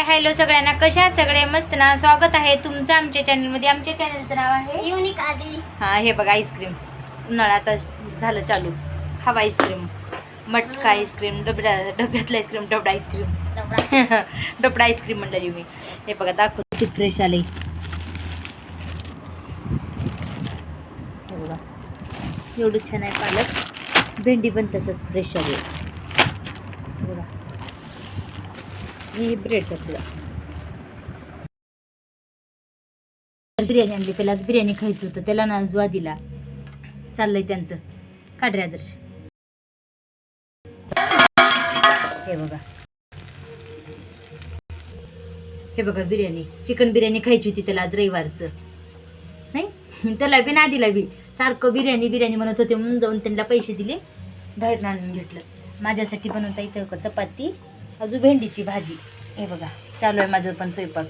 Hello सगळ्यांना, कशा आहात सगळे? मस्त ना? स्वागत आहे तुमचं आमच्या चॅनलमध्ये. आमच्या चॅनलचं नाव आहे युनिक आदी. हा, हे बघा आईस्क्रीम. उन्हाळा आता झालं चालू. खावा आईस्क्रीम, मटका आईस्क्रीम, डब्यातलं आईस्क्रीम, डबडा आईस्क्रीम. डबडा आईस्क्रीम म्हणलं मी. हे बघा दाखवते फ्रेश आले. हे बघा एवढं छान आहे पालक. भेंडी पण तसंच फ्रेश आली. बघा हे ब्रेडचा पुडा. बिर्याणी आणली, त्यालाच बिर्याणी खायचं होतं, त्याला ना जुआ दिला. चाललंय त्यांचं. काढ रे आदर्श. हे बघा, हे बघा बिर्याणी, चिकन बिर्याणी खायची होती त्याला आज रविवारचं. नाही त्याला बी ना दिला बी, सारखं बिर्याणी बिर्याणी म्हणत होते म्हणून जाऊन त्यांना पैसे दिले, बाहेर आणून घेतलं. माझ्यासाठी बनवता इथं चपाती, अजून भेंडीची भाजी. हे बघा चालू आहे माझं पण स्वयंपाक.